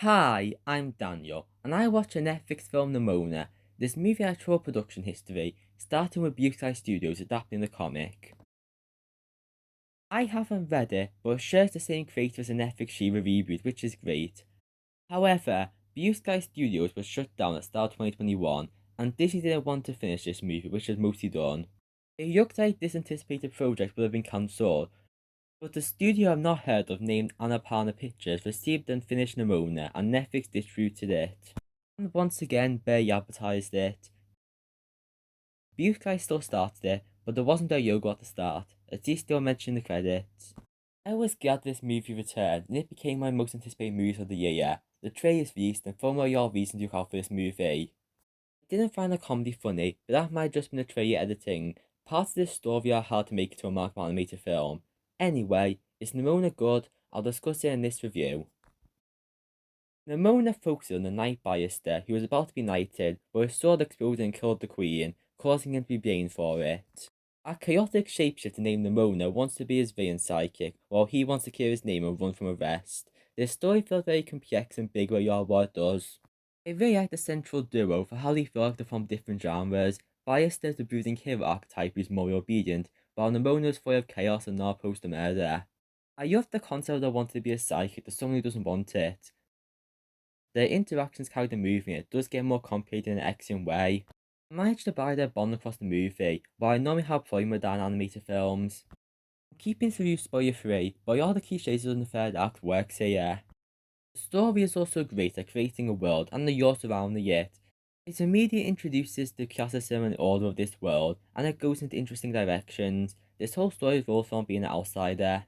Hi, I'm Daniel, and I watch a Netflix film Nimona. This movie has short production history, starting with Buckeye Studios adapting the comic. I haven't read it, but it shares the same creator as the Netflix She-Ra reboot, which is great. However, Buckeye Studios was shut down at start 2021, and Disney didn't want to finish this movie, which was mostly done. It looked like this anticipated project would have been cancelled, but the studio I've not heard of named Annapura Pictures received unfinished Nimona and Netflix distributed it. And once again, barely advertised it. Buckeye still started it, but there wasn't a logo at the start, as he still mentioned the credits. I was glad this movie returned, and it became my most anticipated movie of the year. The trailer is released, and for my all reason to look out for this movie. I didn't find the comedy funny, but that might just been the trailer editing. Parts of this story are hard to make into a marketable animated film. Anyway, is Nimona good? I'll discuss it in this review. Nimona focuses on the Night Barrister who was about to be knighted, but his sword exploded and killed the queen, causing him to be blamed for it. A chaotic shapeshifter named Nimona wants to be his villain sidekick, while he wants to clear his name and run from arrest. This story feels very complex and big where what it does. I really like the central duo for how they feel like they're from different genres. Barrister is the brooding hero archetype who's more obedient, while Nimona is full of chaos and not opposed to murder. I love the concept that I want to be a sidekick to someone who doesn't want it. The interactions carry the movie and it does get more complicated in an excellent way. I managed to buy their bond across the movie, while I normally have problem with that in animated films. I'm keeping the review spoiler free, but all the cliches in the third act works here. The story is also great at creating a world and the lore surrounding it. It immediately introduces the classicism and order of this world, and it goes into interesting directions. This whole story revolves around being an outsider.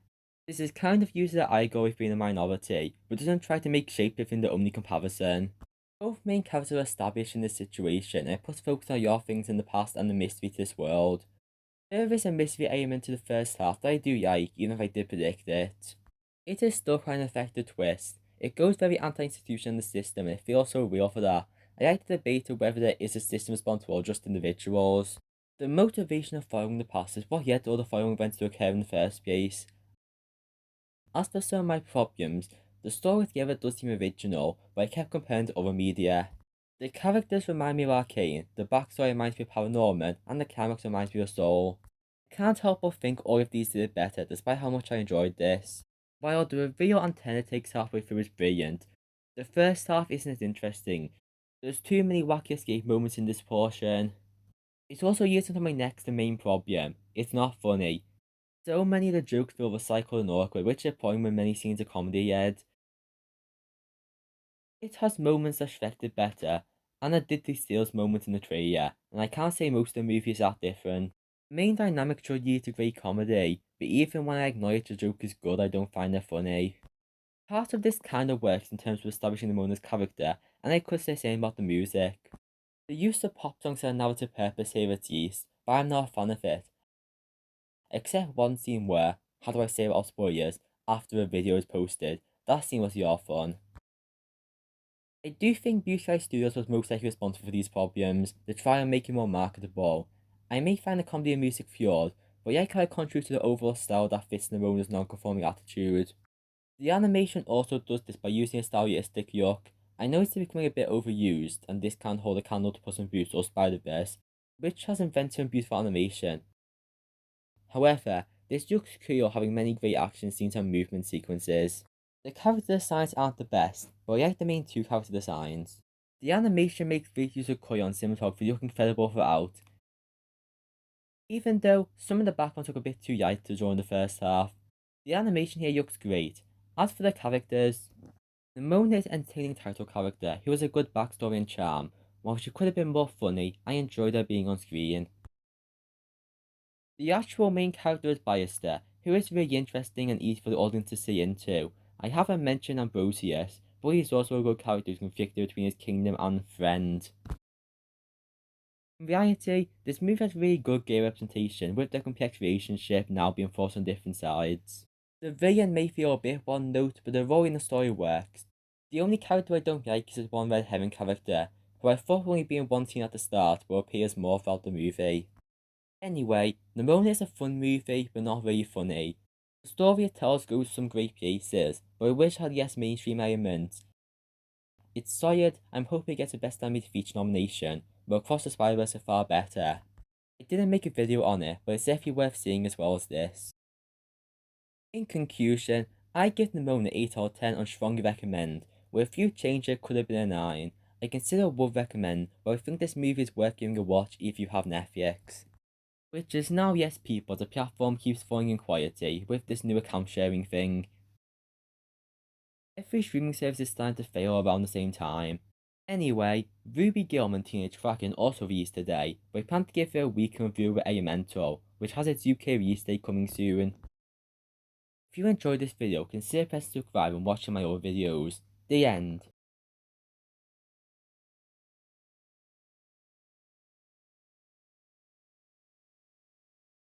This is kind of used as an allegory for being a minority, but doesn't try to make shapeshifting the only comparison. Both main characters are established in this situation, and it puts focus on your things in the past and the mystery to this world. There is a mystery element to the first half that I do like, even if I did predict it. It is still quite an effective twist. It goes very anti-institution in the system, and it feels so real for that. I like the debate of whether there is a system responsible or just individuals. The motivation of following the past is what led all the following events to occur in the first place. As for some of my problems, the story together does seem original, but I kept comparing to other media. The characters remind me of Arcane, the backstory reminds me of Paranorman, and the climax reminds me of Soul. I can't help but think all of these did it better, despite how much I enjoyed this. While the reveal antenna takes halfway through is brilliant, the first half isn't as interesting. There's too many wacky escape moments in this portion. It's also used into my next and main problem. It's not funny. So many of the jokes feel recycled and awkward, which is a point when many scenes of comedy yet. It has moments that Shrek did better, and it did steals moments in the trailer, and I can't say most of the movies are different. The main dynamic should lead to great comedy, but even when I acknowledge the joke is good, I don't find it funny. Part of this kind of works in terms of establishing Mona's character, and I could say the same about the music. The use of pop songs for a narrative purpose here at least, but I'm not a fan of it. Except one scene where, how do I say without spoilers, after a video is posted, that scene was your fun. I do think Buckeye Studios was most likely responsible for these problems, to try and make it more marketable. I may find the comedy and music flawed, but yeah, kind of contributes to the overall style that fits Nerona's non-conforming attitude. The animation also does this by using a stylistic look. I know it's becoming a bit overused, and this can't hold a candle to Puss in Boots or Spider-Verse, which has invented and beautiful animation. However, this looks cool having many great action scenes and movement sequences. The character designs aren't the best, but I like the main two character designs. The animation makes great use of color and cinematography look incredible throughout, even though some of the backgrounds look a bit too light to draw in the first half. The animation here looks great. As for the characters, Nimona is an entertaining title character who has a good backstory and charm. While she could have been more funny, I enjoyed her being on screen. The actual main character is Barrister, who is really interesting and easy for the audience to see into. I haven't mentioned Ambrosius, but he's also a good character who's conflicted between his kingdom and friend. In reality, this movie has really good gay representation, with their complex relationship now being forced on different sides. The villain may feel a bit one note, but the role in the story works. The only character I don't like is this one red herring character, who I thought would only be in one scene at the start, but appears more throughout the movie. Anyway, Nimona is a fun movie, but not really funny. The story it tells goes some great places, but I wish it had less mainstream elements. It's solid. I'm hoping it gets a Best Animated Feature nomination, but Across the Spider-Verse are far better. I didn't make a video on it, but it's definitely worth seeing as well as this. In conclusion, I give Nimona 8 out of 10 on strongly recommend. With a few changes it could have been a 9. I consider would recommend, but I think this movie is worth giving a watch if you have Netflix. Which is now, yes people, the platform keeps falling in quality with this new account sharing thing. Every streaming service is starting to fail around the same time. Anyway, Ruby Gillman Teenage Kraken also released today, but I plan to give it a week in review with Elemental, which has its UK release date coming soon. If you enjoyed this video, consider pressing subscribe and watching my other videos. The end.